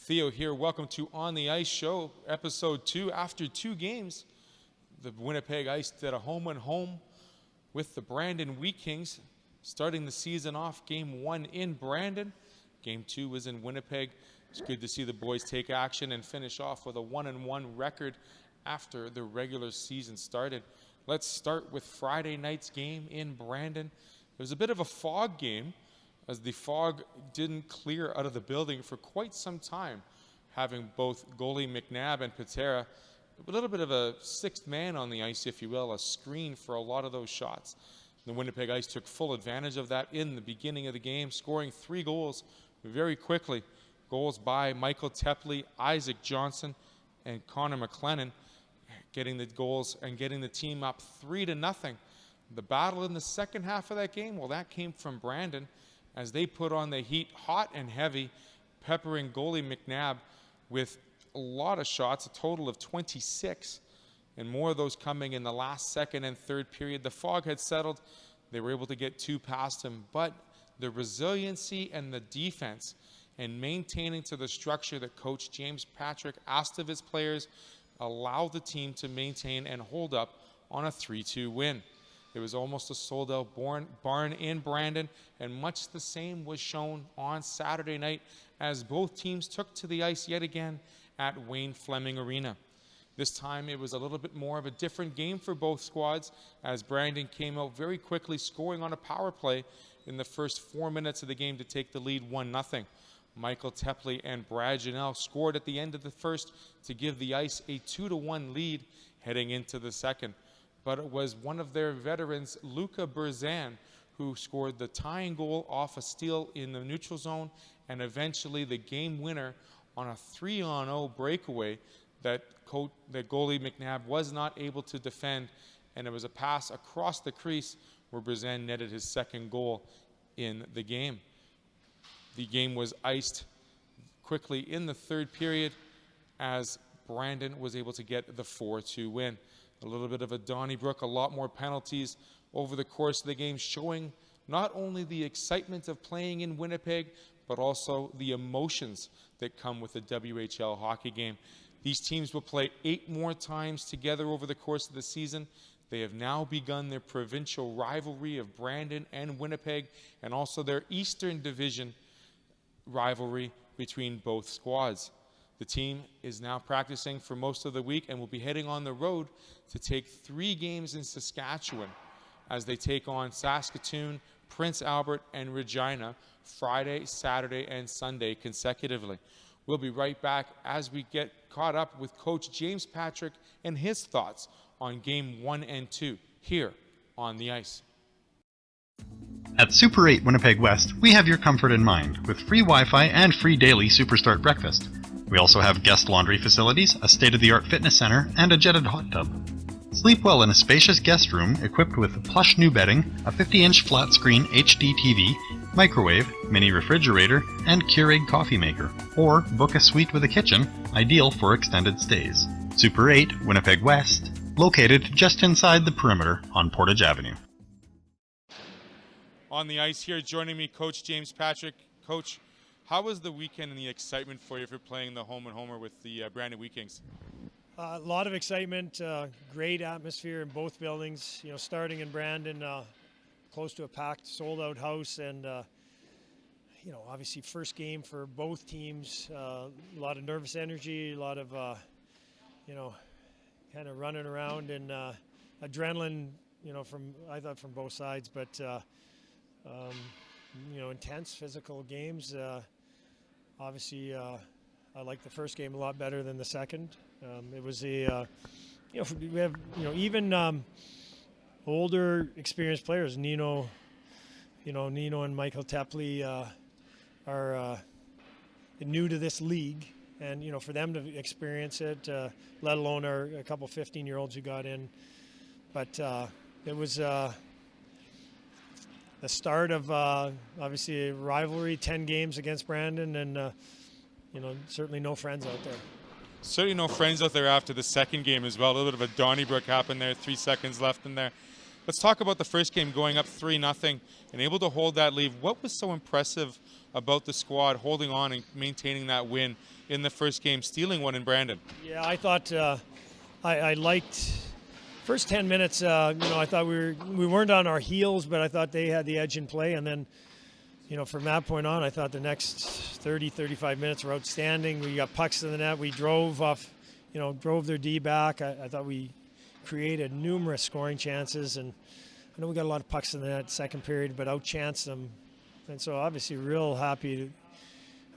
Theo here. Welcome to On the Ice Show, episode 2. After 2 games, the Winnipeg Ice did a home-and-home with the Brandon Wheat Kings, starting the season off game 1 in Brandon. Game 2 was in Winnipeg. It's good to see the boys take action and finish off with a 1-1 record after the regular season started. Let's start with Friday night's game in Brandon. It was a bit of a fog game, as the fog didn't clear out of the building for quite some time, having both goalie McNabb and Patera, a little bit of a sixth man on the ice, if you will, a screen for a lot of those shots. The Winnipeg Ice took full advantage of that in the beginning of the game, scoring 3 goals very quickly. Goals by Michael Tepley, Isaak Johnson, and Connor McLennan, getting the goals and getting the team up 3-0. The battle in the second half of that game, well, that came from Brandon, as they put on the heat hot and heavy, peppering goalie McNabb with a lot of shots, a total of 26, and more of those coming in the last second and third period. The fog had settled. They were able to get 2 past him, but the resiliency and the defense and maintaining to the structure that Coach James Patrick asked of his players allowed the team to maintain and hold up on a 3-2 win. It was almost a sold-out barn in Brandon, and much the same was shown on Saturday night as both teams took to the ice yet again at Wayne Fleming Arena. This time it was a little bit more of a different game for both squads, as Brandon came out very quickly, scoring on a power play in the first 4 minutes of the game to take the lead 1-0. Michael Tepley and Brad Ginnell scored at the end of the first to give the Ice a 2-1 lead heading into the second. But it was one of their veterans, Luca Berzan, who scored the tying goal off a steal in the neutral zone, and eventually the game winner on a 3-on-0 breakaway that goalie McNabb was not able to defend, and it was a pass across the crease where Berzan netted his second goal in the game. The game was iced quickly in the third period as Brandon was able to get the 4-2 win. A little bit of a Donnybrook, a lot more penalties over the course of the game, showing not only the excitement of playing in Winnipeg, but also the emotions that come with the WHL hockey game. These teams will play 8 more times together over the course of the season. They have now begun their provincial rivalry of Brandon and Winnipeg, and also their Eastern Division rivalry between both squads. The team is now practicing for most of the week and will be heading on the road to take 3 games in Saskatchewan as they take on Saskatoon, Prince Albert, and Regina Friday, Saturday, and Sunday consecutively. We'll be right back as we get caught up with Coach James Patrick and his thoughts on Game 1 and 2 here on the ice. At Super 8 Winnipeg West, we have your comfort in mind with free Wi-Fi and free daily Superstart breakfast. We also have guest laundry facilities, a state-of-the-art fitness center, and a jetted hot tub. Sleep well in a spacious guest room equipped with plush new bedding, a 50-inch flat-screen HD TV, microwave, mini refrigerator, and Keurig coffee maker. Or book a suite with a kitchen, ideal for extended stays. Super 8 Winnipeg West, located just inside the perimeter on Portage Avenue. On the ice here, joining me, Coach James Patrick. Coach, how was the weekend and the excitement for you for playing the home-and-homer with the Brandon Wheat Kings? A lot of excitement, great atmosphere in both buildings. You know, starting in Brandon, close to a packed, sold-out house, and you know, obviously first game for both teams. A lot of nervous energy, a lot of you know, kind of running around and adrenaline. You know, I thought from both sides, but you know, intense physical games. Obviously, I liked the first game a lot better than the second. It was you know, we have, you know, even older, experienced players. Nino and Michael Tepley are new to this league, and you know, for them to experience it, let alone a couple 15-year-olds who got in. But it was the start of obviously a rivalry, 10 games against Brandon, and you know, certainly no friends out there. Certainly no friends out there after the second game as well. A little bit of a Donnybrook happened there, 3 seconds left in there. Let's talk about the first game, going up 3-0 and able to hold that lead. What was so impressive about the squad holding on and maintaining that win in the first game, stealing one in Brandon. Yeah, I thought I liked first 10 minutes. I thought we weren't on our heels, but I thought they had the edge in play. And then, from that point on, I thought the next 30, 35 minutes were outstanding. We got pucks to the net. We drove their D back. I thought we created numerous scoring chances, and I know we got a lot of pucks in the net second period, but outchanced them. And so obviously real happy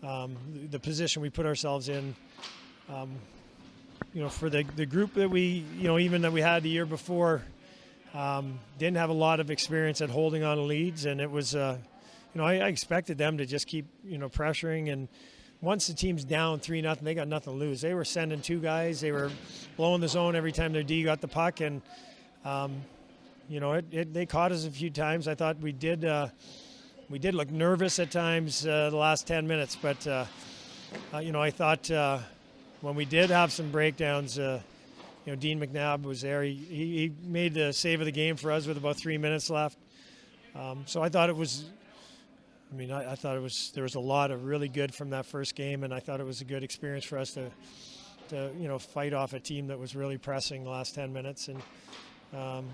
the position we put ourselves in. For the group that we, even that we had the year before, didn't have a lot of experience at holding on to leads, and it was, I expected them to just keep, pressuring. And once the team's down 3-0, they got nothing to lose. They were sending two guys. They were blowing the zone every time their D got the puck, and they caught us a few times. I thought we did look nervous at times the last 10 minutes, but I thought when we did have some breakdowns, Dean McNabb was there. He made the save of the game for us with about 3 minutes left. So I thought it was. I thought there was a lot of really good from that first game, and I thought it was a good experience for us to fight off a team that was really pressing the last 10 minutes, and so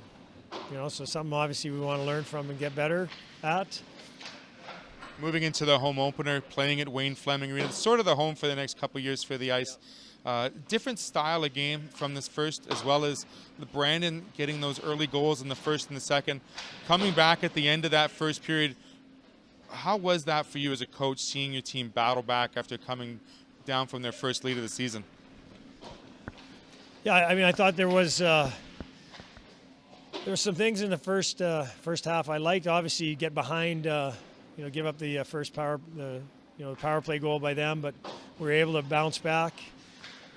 something obviously we want to learn from and get better at. Moving into the home opener, playing at Wayne Fleming Arena, sort of the home for the next couple of years for the Ice. Different style of game from this first, as well as the Brandon getting those early goals in the first and the second. Coming back at the end of that first period, how was that for you as a coach, seeing your team battle back after coming down from their first lead of the season? Yeah, I thought there was some things in the first half I liked. Obviously, you get behind, give up the first power play goal by them, but we were able to bounce back.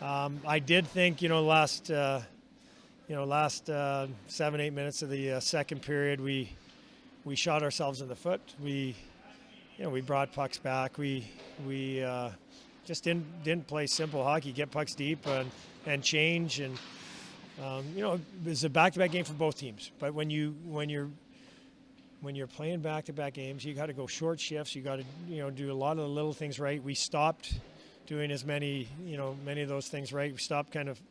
I did think, last 7-8 minutes of the second period, we shot ourselves in the foot. We brought pucks back. We just didn't play simple hockey. Get pucks deep and change, and it's a back-to-back game for both teams. But when you're playing back-to-back games, you got to go short shifts. You got to do a lot of the little things right. We stopped doing as many of those things right. We stopped kind of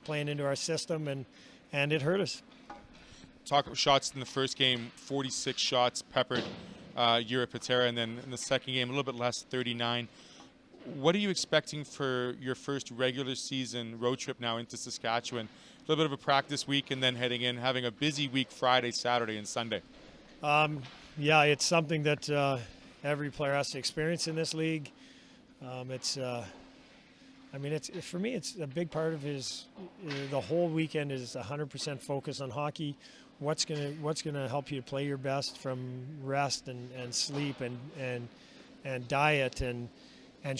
playing into our system, and it hurt us. Talk about shots in the first game, 46 shots peppered Yuri Patera, and then in the second game, a little bit less, 39. What are you expecting for your first regular season road trip now into Saskatchewan? A little bit of a practice week, and then heading in, having a busy week Friday, Saturday, and Sunday. It's something that every player has to experience in this league. It's for me, it's a big part of the whole weekend is 100% focus on hockey. What's gonna help you play your best from rest and sleep and diet and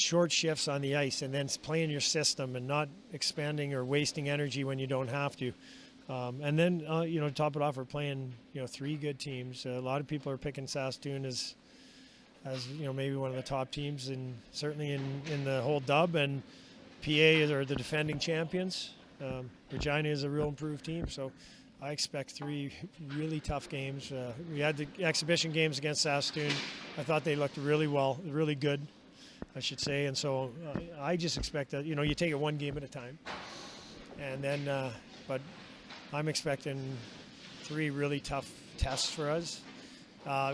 short shifts on the ice, and then playing your system and not expending or wasting energy when you don't have to. And then top it off, we're playing 3 good teams. A lot of people are picking Saskatoon as maybe one of the top teams, and certainly in the whole dub. And PA are the defending champions. Regina is a real improved team, so I expect 3 really tough games. We had the exhibition games against Saskatoon. I thought they looked really well, really good, I should say. And so I just expect that you take it one game at a time, and then but I'm expecting 3 really tough tests for us.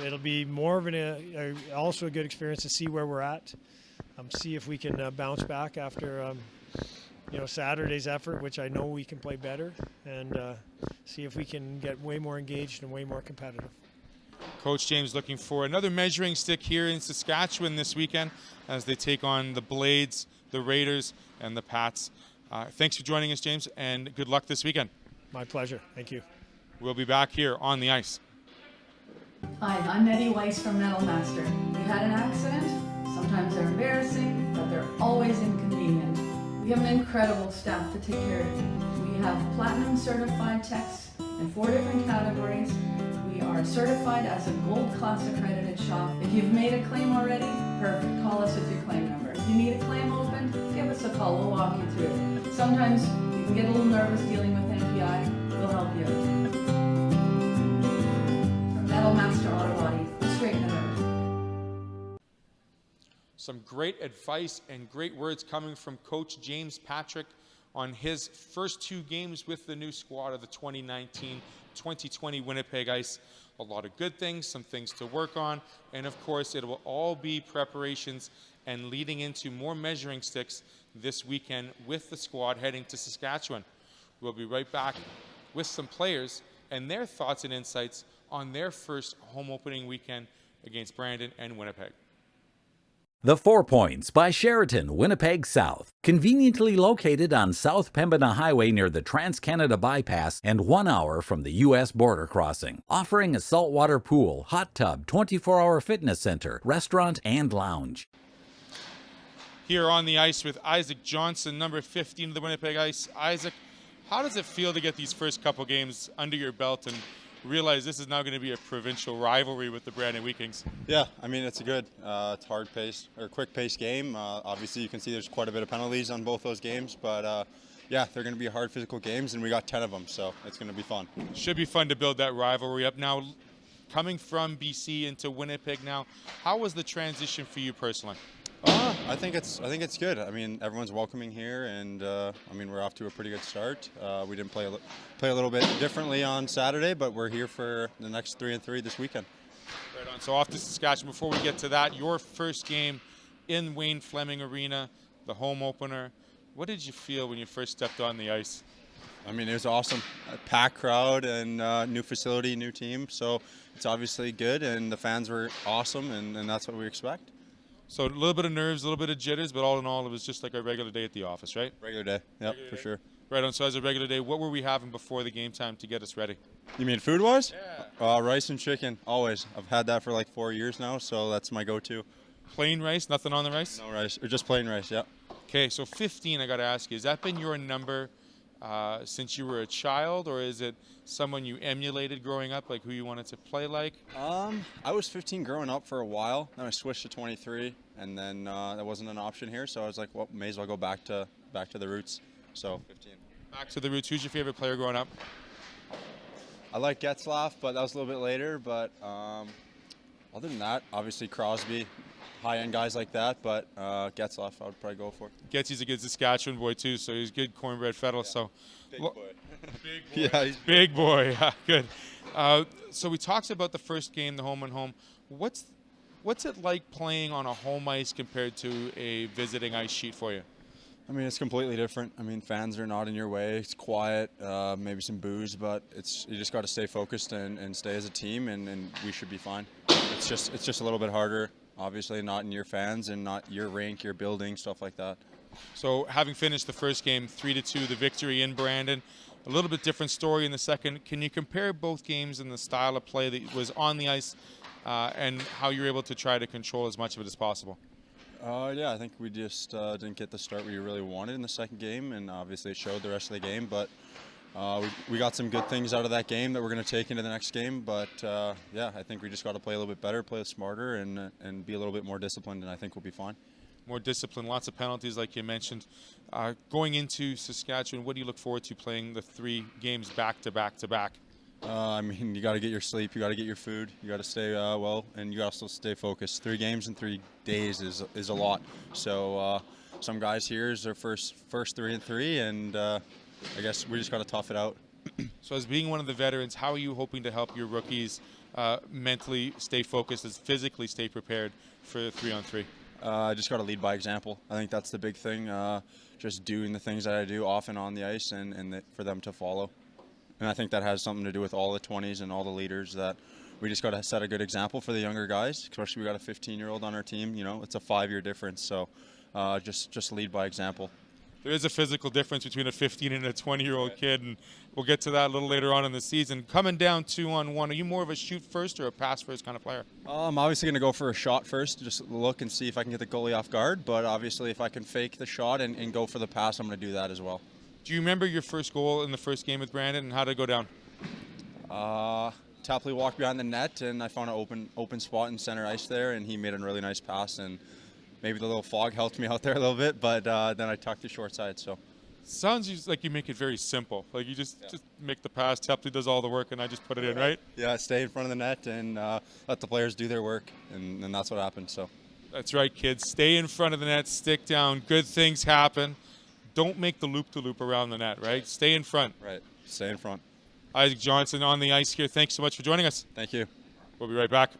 It'll be more of also a good experience to see where we're at, see if we can bounce back after Saturday's effort, which I know we can play better, and see if we can get way more engaged and way more competitive. Coach James looking for another measuring stick here in Saskatchewan this weekend as they take on the Blades, the Raiders, and the Pats. Thanks for joining us, James, and good luck this weekend. My pleasure. Thank you. We'll be back here on the ice. Hi, I'm Eddie Weiss from Metalmaster. You had an accident? Sometimes they're embarrassing, but they're always inconvenient. We have an incredible staff to take care of you. We have platinum certified techs in 4 different categories. We are certified as a gold class accredited shop. If you've made a claim already, perfect. Call us with your claim number. If you need a claim opened, give us a call. We'll walk you through it. Sometimes you can get a little nervous dealing with NPI. We'll help you out. Metalmaster Auto Body, straighten it out. Some great advice and great words coming from Coach James Patrick on his first 2 games with the new squad of the 2019-2020 Winnipeg Ice. A lot of good things, some things to work on, and of course it will all be preparations and leading into more measuring sticks this weekend with the squad heading to Saskatchewan. We'll be right back with some players and their thoughts and insights on their first home opening weekend against Brandon and Winnipeg. The 4 Points by Sheraton, Winnipeg South. Conveniently located on South Pembina Highway near the Trans-Canada Bypass and 1 hour from the U.S. border crossing. Offering a saltwater pool, hot tub, 24-hour fitness center, restaurant, and lounge. Here on the ice with Isaak Johnson, number 15 of the Winnipeg Ice. Isaak, how does it feel to get these first couple games under your belt and realize this is now going to be a provincial rivalry with the Brandon Wheat-Kings? Yeah, I mean, it's it's hard-paced or quick-paced game. Obviously, you can see there's quite a bit of penalties on both those games, but yeah, they're going to be hard physical games, and we got 10 of them, so it's going to be fun. Should be fun to build that rivalry up. Now, coming from BC into Winnipeg now, how was the transition for you personally? I think it's good. I mean, everyone's welcoming here, and I mean, we're off to a pretty good start. We didn't play a little bit differently on Saturday, but we're here for the next 3-3 this weekend. Right on. So off to Saskatchewan. Before we get to that, your first game in Wayne Fleming Arena, the home opener. What did you feel when you first stepped on the ice? I mean, it was awesome. A packed crowd and new facility, new team. So it's obviously good, and the fans were awesome, and that's what we expect. So a little bit of nerves, a little bit of jitters, but all in all, it was just like a regular day at the office, right? Regular day, yep, for sure. Right on. So as a regular day, what were we having before the game time to get us ready? You mean food-wise? Yeah. Rice and chicken, always. I've had that for like 4 years now, so that's my go-to. Plain rice, nothing on the rice? No rice, or just plain rice, yeah. Okay, so 15, I got to ask you, has that been your number since you were a child, or is it someone you emulated growing up, like who you wanted to play like? I was 15 growing up for a while, then I switched to 23, and then that wasn't an option here, so I was like, well, may as well go back to the roots. So 15. Back to the roots. Who's your favorite player growing up? I like Getzlaff, but that was a little bit later. But other than that, obviously Crosby, high-end guys like that. But Getzlaff, I would probably go for. Getsy's a good Saskatchewan boy too, so he's good cornbread fettle. Yeah. So big boy. Big boy. Yeah, he's big boy. Yeah, good. So we talked about the first game, the home and home. What's it like playing on a home ice compared to a visiting ice sheet for you? I mean, it's completely different. I mean, fans are not in your way. It's quiet, maybe some booze, but you just got to stay focused and stay as a team, and we should be fine. It's just a little bit harder, obviously, not in your fans and not your rink, your building, stuff like that. So having finished the first game 3-2, the victory in Brandon, a little bit different story in the second. Can you compare both games and the style of play that was on the ice and how you're able to try to control as much of it as possible? Yeah, I think we just didn't get the start we really wanted in the second game, and obviously it showed the rest of the game. But we got some good things out of that game that we're going to take into the next game. But yeah, I think we just got to play a little bit better, play smarter, and be a little bit more disciplined, and I think we'll be fine. More discipline, lots of penalties like you mentioned. Going into Saskatchewan, what do you look forward to playing the 3 games back to back to back? I mean, you got to get your sleep, you got to get your food, you got to stay well, and you got to still stay focused. 3 games in 3 days is a lot. So some guys here is their first 3-3, and I guess we just got to tough it out. So as being one of the veterans, how are you hoping to help your rookies mentally stay focused, as physically stay prepared for 3-on-3? I just got to lead by example. I think that's the big thing, just doing the things that I do off and on the ice and for them to follow. And I think that has something to do with all the 20s and all the leaders, that we just got to set a good example for the younger guys, especially we got a 15-year-old on our team. You know, it's a 5-year difference, so just lead by example. There is a physical difference between a 15 and a 20-year-old kid, and we'll get to that a little later on in the season. Coming down 2-on-1, are you more of a shoot first or a pass first kind of player? I'm obviously going to go for a shot first, just look and see if I can get the goalie off guard. But obviously, if I can fake the shot and go for the pass, I'm going to do that as well. Do you remember your first goal in the first game with Brandon, and how did it go down? Tapley walked behind the net, and I found an open spot in center ice there, and he made a really nice pass. And maybe the little fog helped me out there a little bit, but then I tucked the short side. So sounds like you make it very simple. Like you just make the pass, Tapley does all the work, and I just put it in, right? Yeah, stay in front of the net and let the players do their work, and that's what happened. So. That's right, kids. Stay in front of the net, stick down, good things happen. Don't make the loop-to-loop around the net, right? Stay in front. Right. Stay in front. Isaak Johnson on the ice here. Thanks so much for joining us. Thank you. We'll be right back.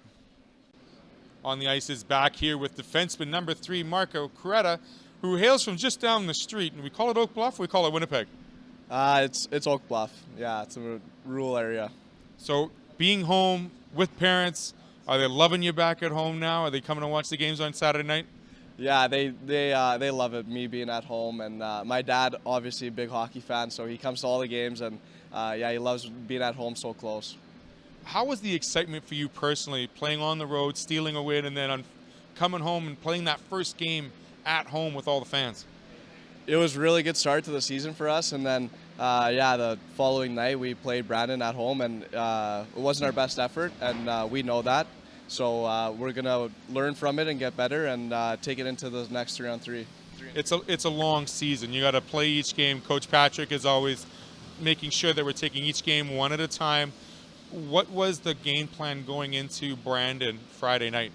On the ice is back here with defenseman number 3, Marco Creta, who hails from just down the street. And we call it Oak Bluff, we call it Winnipeg. It's Oak Bluff. Yeah, it's a rural area. So being home with parents, are they loving you back at home now? Are they coming to watch the games on Saturday night? Yeah, they love it, me being at home. And my dad, obviously a big hockey fan, so he comes to all the games. And yeah, he loves being at home so close. How was the excitement for you personally, playing on the road, stealing a win, and then coming home and playing that first game at home with all the fans? It was a really good start to the season for us. And then, yeah, the following night we played Brandon at home, and it wasn't our best effort, and we know that. So we're going to learn from it and get better and take it into the next 3-on-3. It's a long season. You got to play each game. Coach Patrick is always making sure that we're taking each game one at a time. What was the game plan going into Brandon Friday night?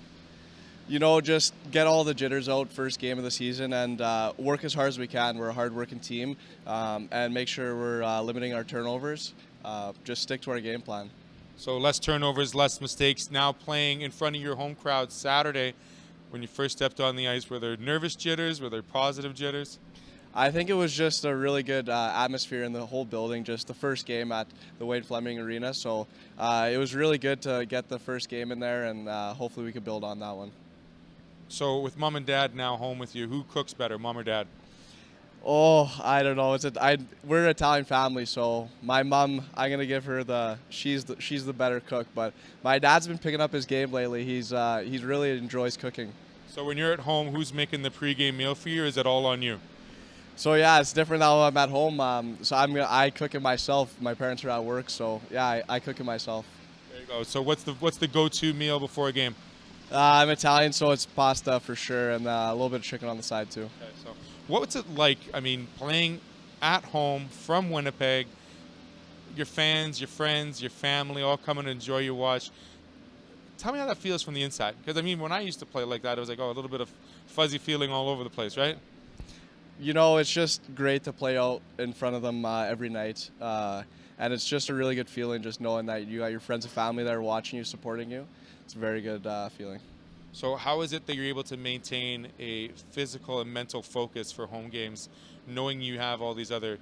You know, just get all the jitters out first game of the season and work as hard as we can. We're a hard-working team, and make sure we're limiting our turnovers. Just stick to our game plan. So less turnovers, less mistakes. Now playing in front of your home crowd Saturday, when you first stepped on the ice, were there nervous jitters? Were there positive jitters? I think it was just a really good atmosphere in the whole building, just the first game at the Wade Fleming Arena. So it was really good to get the first game in there, and hopefully we could build on that one. So with mom and dad now home with you, who cooks better, mom or dad? Oh, I don't know. We're an Italian family, so my mom, I'm gonna give her she's the better cook. But my dad's been picking up his game lately. He's really enjoys cooking. So when you're at home, who's making the pregame meal for you? Or is it all on you? So yeah, it's different now I'm at home. So I cook it myself. My parents are at work, so yeah, I cook it myself. There you go. So what's the go-to meal before a game? I'm Italian, so it's pasta for sure, and a little bit of chicken on the side too. Okay, so what's it like? I mean, playing at home from Winnipeg, your fans, your friends, your family all coming to enjoy your watch. Tell me how that feels from the inside. Because I mean, when I used to play like that, it was like, a little bit of fuzzy feeling all over the place, right? You know, it's just great to play out in front of them every night. And it's just a really good feeling just knowing that you got your friends and family that are watching you, supporting you. It's a very good feeling. So how is it that you're able to maintain a physical and mental focus for home games, knowing you have all these other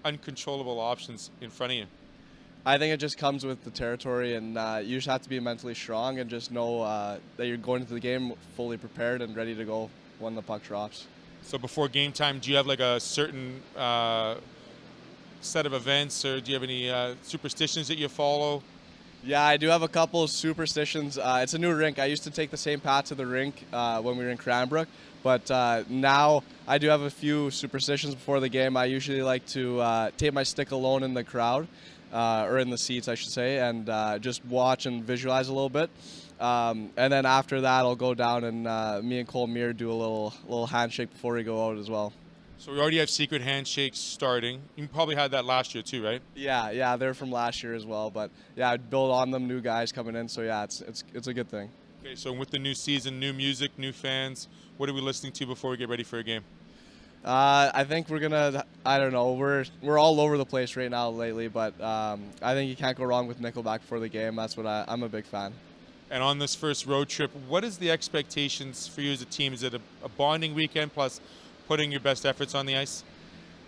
uncontrollable options in front of you? I think it just comes with the territory, and you just have to be mentally strong and just know that you're going into the game fully prepared and ready to go when the puck drops. So before game time, do you have like a certain set of events, or do you have any superstitions that you follow? Yeah, I do have a couple of superstitions. It's a new rink. I used to take the same path to the rink when we were in Cranbrook, but now I do have a few superstitions before the game. I usually like to take my stick alone in the crowd, or in the seats, I should say, and just watch and visualize a little bit. And then after that, I'll go down and me and Cole Meir do a little handshake before we go out as well. So we already have secret handshakes starting. You probably had that last year too, right? Yeah, they're from last year as well. But yeah, I'd build on them, new guys coming in. So yeah, it's a good thing. Okay, so with the new season, new music, new fans, what are we listening to before we get ready for a game? I think we're gonna. I don't know. We're all over the place right now lately, but I think you can't go wrong with Nickelback before the game. That's what I'm a big fan. And on this first road trip, what is the expectations for you as a team? Is it a bonding weekend plus putting your best efforts on the ice?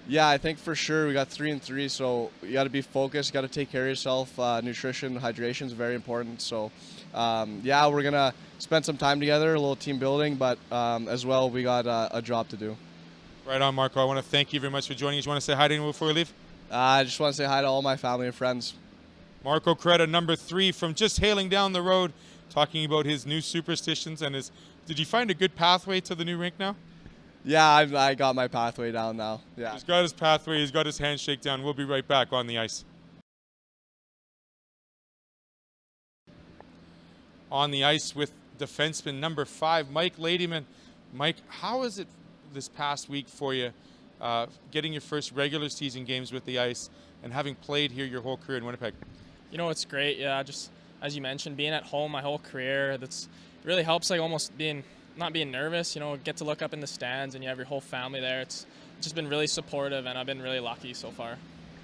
Yeah, I think for sure we got 3-3, so you got to be focused, got to take care of yourself. Nutrition, hydration is very important. So, yeah, we're gonna spend some time together, a little team building, but as well we got a job to do. Right on, Marco. I want to thank you very much for joining us. You want to say hi to anyone before we leave? I just want to say hi to all my family and friends. Marco Creta, number 3, from just hailing down the road, talking about his new superstitions and his. Did you find a good pathway to the new rink now? Yeah, I got my pathway down now. Yeah. He's got his pathway. He's got his handshake down. We'll be right back on the ice. On the ice with defenseman number 5, Mike Ladyman. Mike, how is it this past week for you, getting your first regular season games with the ice and having played here your whole career in Winnipeg? You know, it's great. Yeah, just as you mentioned, being at home my whole career, that's really helps, like almost not being nervous, get to look up in the stands and you have your whole family there. It's just been really supportive, and I've been really lucky so far.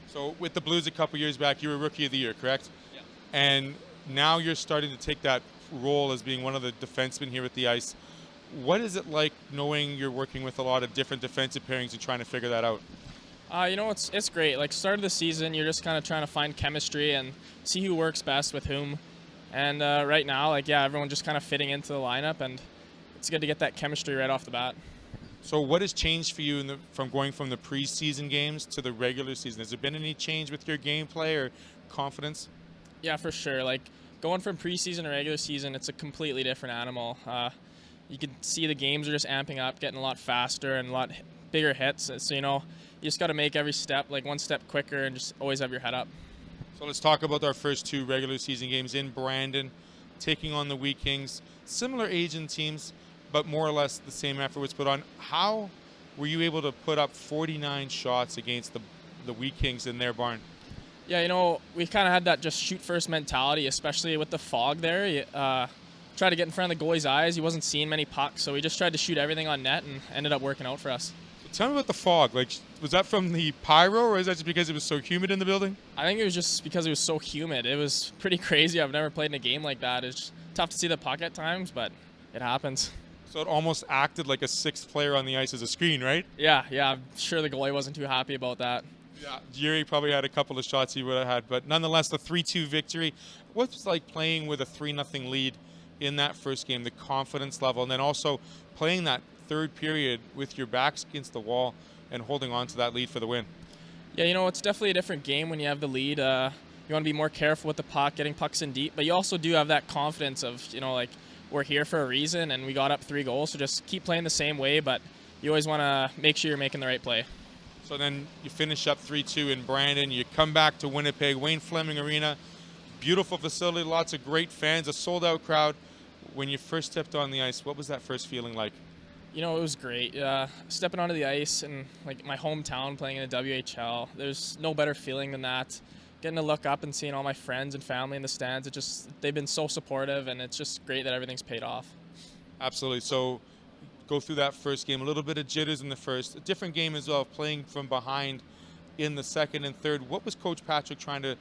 So with the Blues a couple years back, you were Rookie of the Year, correct? Yeah. And now you're starting to take that role as being one of the defensemen here at the Ice. What is it like knowing you're working with a lot of different defensive pairings and trying to figure that out? It's great. Like, start of the season, you're just kind of trying to find chemistry and see who works best with whom. And right now, everyone just kind of fitting into the lineup, and it's good to get that chemistry right off the bat. So what has changed for you from going from the preseason games to the regular season? Has there been any change with your gameplay or confidence? Yeah, for sure. Like, going from preseason to regular season, it's a completely different animal. You can see the games are just amping up, getting a lot faster and a lot bigger hits. So, you just got to make every step, like one step quicker, and just always have your head up. So let's talk about our first two regular season games in Brandon, taking on the Wheat Kings. Similar age and teams, but more or less the same effort was put on. How were you able to put up 49 shots against the Wheat Kings in their barn? Yeah, we kind of had that just shoot first mentality, especially with the fog there. Tried to get in front of the goalie's eyes. He wasn't seeing many pucks, so we just tried to shoot everything on net and ended up working out for us. Tell me about the fog. Like, was that from the pyro, or is that just because it was so humid in the building? I think it was just because it was so humid. It was pretty crazy. I've never played in a game like that. It's tough to see the puck at times, but it happens. So it almost acted like a sixth player on the ice as a screen, right? Yeah. I'm sure the goalie wasn't too happy about that. Yeah, Yuri probably had a couple of shots he would have had, but nonetheless, the 3-2 victory. What's like playing with a 3-0 lead in that first game, the confidence level, and then also playing that third period with your backs against the wall and holding on to that lead for the win? Yeah, it's definitely a different game when you have the lead. You want to be more careful with the puck, getting pucks in deep, but you also do have that confidence of, we're here for a reason and we got up 3 goals, so just keep playing the same way, but you always want to make sure you're making the right play. So then you finish up 3-2 in Brandon. You come back to Winnipeg, Wayne Fleming Arena. Beautiful facility, lots of great fans, a sold-out crowd. When you first stepped on the ice, what was that first feeling like? It was great. Stepping onto the ice and my hometown playing in the WHL, there's no better feeling than that. Getting to look up and seeing all my friends and family in the stands, they've been so supportive, and it's just great that everything's paid off. Absolutely. So go through that first game, a little bit of jitters in the first, a different game as well, playing from behind in the second and third. What was Coach Patrick trying to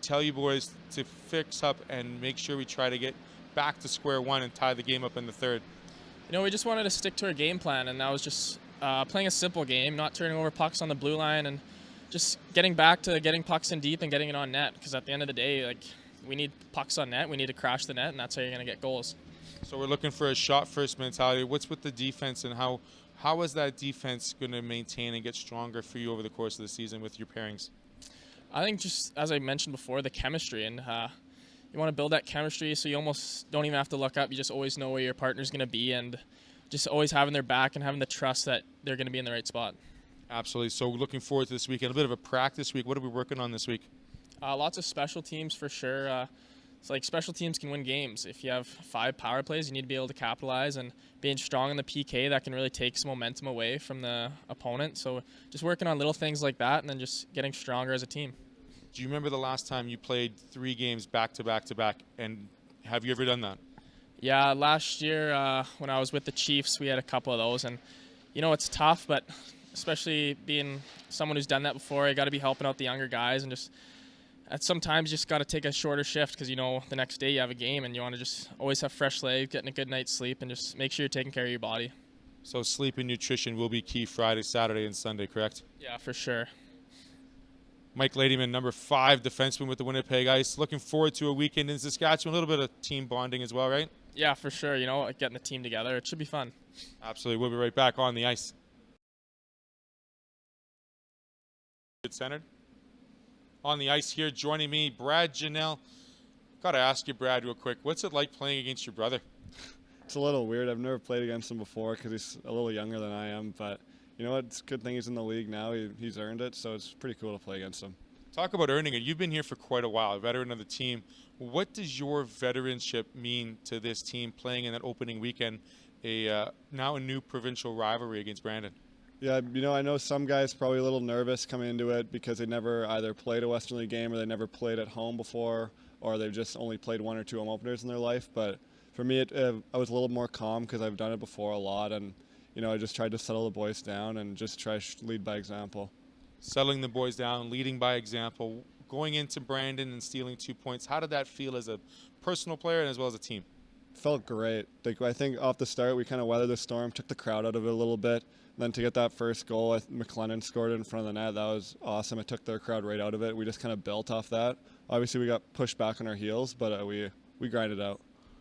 tell you boys to fix up and make sure we try to get back to square one and tie the game up in the third? We just wanted to stick to our game plan, and that was just playing a simple game, not turning over pucks on the blue line, and just getting back to getting pucks in deep and getting it on net, because at the end of the day, we need pucks on net, we need to crash the net, and that's how you're going to get goals. So we're looking for a shot-first mentality. What's with the defense, and how is that defense going to maintain and get stronger for you over the course of the season with your pairings? I think just, as I mentioned before, the chemistry, and you want to build that chemistry so you almost don't even have to look up. You just always know where your partner's going to be, and just always having their back and having the trust that they're going to be in the right spot. Absolutely. So looking forward to this weekend. A bit of a practice week. What are we working on this week? Lots of special teams for sure. It's special teams can win games. If you have 5 power plays, you need to be able to capitalize, and being strong in the PK, that can really take some momentum away from the opponent. So just working on little things like that, and then just getting stronger as a team. Do you remember the last time you played 3 games back to back to back, and have you ever done that? Yeah, last year when I was with the Chiefs, we had a couple of those, and it's tough, but especially being someone who's done that before, you got to be helping out the younger guys, and just sometimes you just got to take a shorter shift, because the next day you have a game, and you want to just always have fresh legs, getting a good night's sleep, and just make sure you're taking care of your body. So sleep and nutrition will be key Friday, Saturday, and Sunday, correct? Yeah, for sure. Mike Ladyman, number 5 defenseman with the Winnipeg Ice. Looking forward to a weekend in Saskatchewan. A little bit of team bonding as well, right? Yeah, for sure. Getting the team together. It should be fun. Absolutely. We'll be right back on the ice. Get centered. On the ice here, joining me, Brad Ginnell. Got to ask you, Brad, real quick. What's it like playing against your brother? It's a little weird. I've never played against him before because he's a little younger than I am, but you know what? It's a good thing he's in the league now. He's earned it, so it's pretty cool to play against him. Talk about earning it. You've been here for quite a while, a veteran of the team. What does your veteranship mean to this team playing in that opening weekend, now a new provincial rivalry against Brandon? Yeah, I know some guys probably a little nervous coming into it because they never either played a Western League game or they never played at home before, or they've just only played 1 or 2 home openers in their life. But for me, I was a little more calm because I've done it before a lot, and I just tried to settle the boys down and just try to lead by example. Settling the boys down, leading by example, going into Brandon and stealing 2 points. How did that feel as a personal player and as well as a team? Felt great. I think off the start we kind of weathered the storm, took the crowd out of it a little bit. Then to get that first goal, McLennan scored it in front of the net. That was awesome. It took their crowd right out of it. We just kind of built off that. Obviously we got pushed back on our heels, but we grinded out.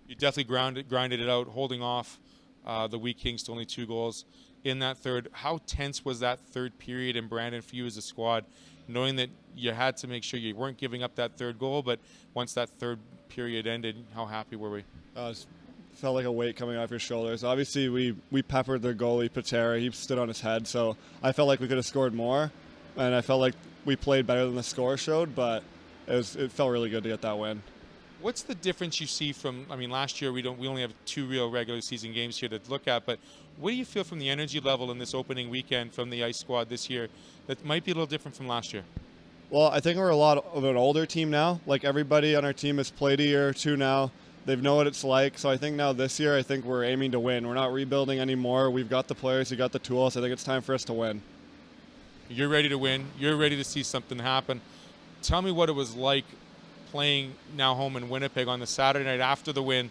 You definitely grinded it out, holding off the Wheat Kings to only 2 goals in that third. How tense was that third period in Brandon for you as a squad, knowing that you had to make sure you weren't giving up that third goal, but once that third period ended, how happy were we? It felt like a weight coming off your shoulders. Obviously, we peppered their goalie, Patera. He stood on his head, so I felt like we could have scored more, and I felt like we played better than the score showed, but it felt really good to get that win. What's the difference you see from, last year we only have 2 real regular season games here to look at, but what do you feel from the energy level in this opening weekend from the Ice squad this year that might be a little different from last year? Well, I think we're a lot of an older team now. Like, everybody on our team has played a year or two now. They know what it's like. So I think now this year, I think we're aiming to win. We're not rebuilding anymore. We've got the players, we've got the tools. I think it's time for us to win. You're ready to win. You're ready to see something happen. Tell me what it was like playing now home in Winnipeg on the Saturday night after the win.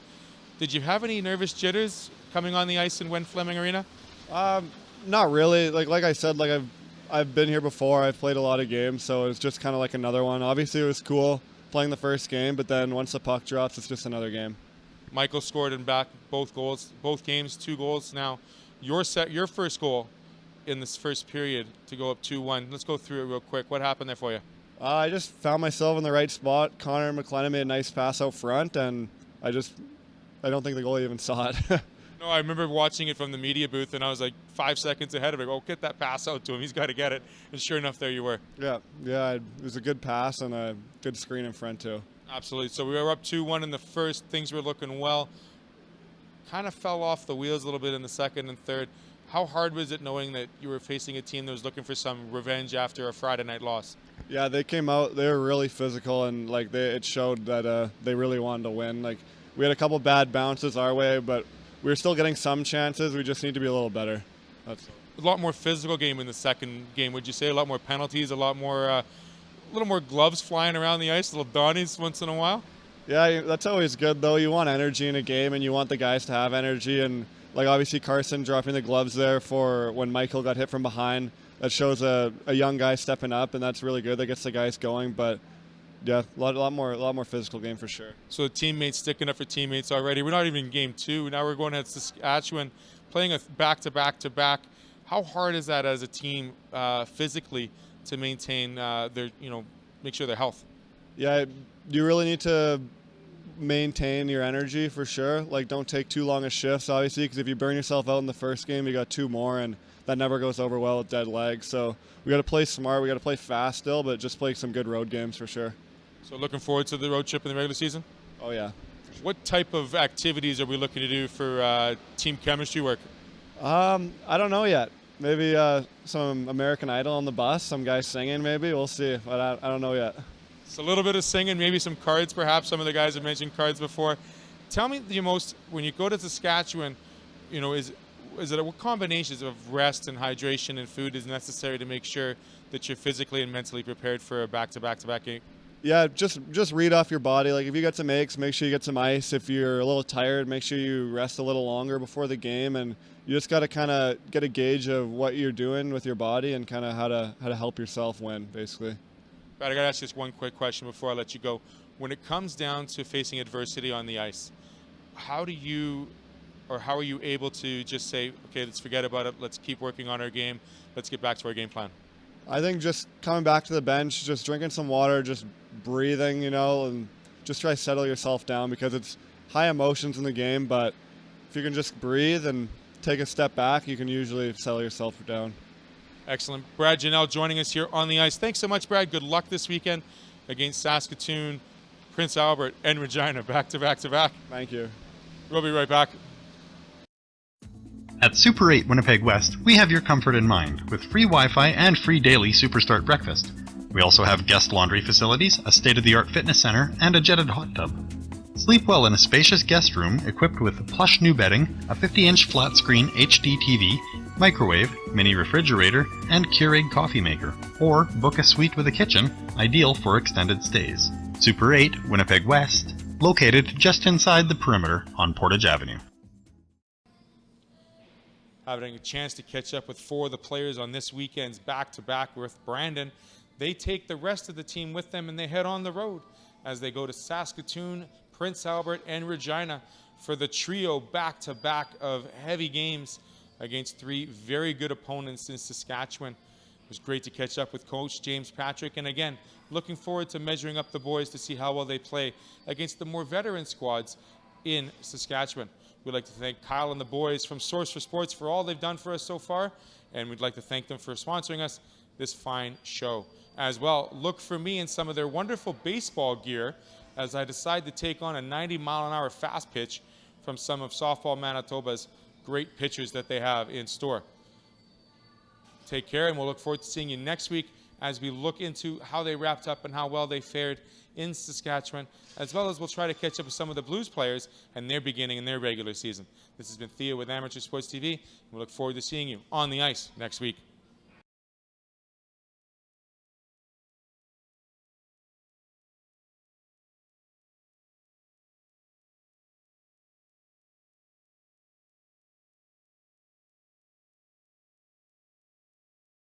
Did you have any nervous jitters coming on the ice in Wen Fleming Arena? Not really. Like I said, I've been here before. I've played a lot of games, so it's just kind of like another one. Obviously, it was cool playing the first game, but then once the puck drops, it's just another game. Michael scored in back both goals, both games, 2 goals. Now, your first goal in this first period to go up 2-1. Let's go through it real quick. What happened there for you? I just found myself in the right spot. Connor McLennan made a nice pass out front, and I don't think the goalie even saw it. No, I remember watching it from the media booth, and I was like 5 seconds ahead of it. Oh, get that pass out to him. He's got to get it. And sure enough, there you were. Yeah, it was a good pass and a good screen in front, too. Absolutely. So we were up 2-1 in the first. Things were looking well. Kind of fell off the wheels a little bit in the second and third. How hard was it knowing that you were facing a team that was looking for some revenge after a Friday night loss? Yeah, they came out. They were really physical, and it showed that they really wanted to win. We had a couple bad bounces our way, but we were still getting some chances. We just need to be a little better. That's a lot more physical game in the second game, would you say? A lot more penalties, a little more gloves flying around the ice, little Donnies once in a while? Yeah, that's always good, though. You want energy in a game, and you want the guys to have energy. And obviously Carson dropping the gloves there for when Michael got hit from behind. That shows a young guy stepping up, and that's really good. That gets the guys going. But yeah, a lot more physical game for sure. So the teammates sticking up for teammates already. We're not even in game 2. Now we're going at Saskatchewan, playing a back-to-back-to-back. How hard is that as a team physically to maintain make sure their health? Yeah, you really need to maintain your energy for sure. Don't take too long of shifts, obviously, because if you burn yourself out in the first game, you got 2 more, and that never goes over well with dead legs. So we got to play smart. We got to play fast still, but just play some good road games for sure. So looking forward to the road trip in the regular season? Oh, yeah. What type of activities are we looking to do for team chemistry work? I don't know yet. Maybe some American Idol on the bus, some guys singing maybe. We'll see, but I don't know yet. It's a little bit of singing, maybe some cards perhaps. Some of the guys have mentioned cards before. Tell me when you go to Saskatchewan, what combinations of rest and hydration and food is necessary to make sure that you're physically and mentally prepared for a back-to-back-to-back game? Yeah, just read off your body. If you got some aches, make sure you get some ice. If you're a little tired, make sure you rest a little longer before the game. And you just got to kind of get a gauge of what you're doing with your body and kind of how to help yourself win, basically. Brad, I got to ask you just one quick question before I let you go. When it comes down to facing adversity on the ice, how are you able to just say, okay, let's forget about it, let's keep working on our game, let's get back to our game plan? I think just coming back to the bench, just drinking some water, just breathing, and just try to settle yourself down, because it's high emotions in the game, but if you can just breathe and take a step back, you can usually settle yourself down. Excellent. Brad Ginnell joining us here on the ice. Thanks so much, Brad. Good luck this weekend against Saskatoon, Prince Albert, and Regina, back-to-back-to-back. Thank you. We'll be right back. At Super 8 Winnipeg West, we have your comfort in mind with free Wi-Fi and free daily Superstart breakfast. We also have guest laundry facilities, a state-of-the-art fitness center, and a jetted hot tub. Sleep well in a spacious guest room equipped with plush new bedding, a 50-inch flat-screen HD TV, microwave, mini refrigerator, and Keurig coffee maker. Or book a suite with a kitchen, ideal for extended stays. Super 8, Winnipeg West, located just inside the perimeter on Portage Avenue. Having a chance to catch up with 4 of the players on this weekend's back-to-back with Brandon. They take the rest of the team with them and they head on the road as they go to Saskatoon, Prince Albert, and Regina for the trio back-to-back of heavy games against 3 very good opponents in Saskatchewan. It was great to catch up with Coach James Patrick, and again, looking forward to measuring up the boys to see how well they play against the more veteran squads in Saskatchewan. We'd like to thank Kyle and the boys from Source for Sports for all they've done for us so far, and we'd like to thank them for sponsoring us this fine show. As well, look for me in some of their wonderful baseball gear as I decide to take on a 90-mile-an-hour fast pitch from some of Softball Manitoba's great pitchers that they have in store. Take care, and we'll look forward to seeing you next week as we look into how they wrapped up and how well they fared in Saskatchewan, as well as we'll try to catch up with some of the Blues players and their beginning in their regular season. This has been Theo with Amateur Sports TV, and we look forward to seeing you on the ice next week.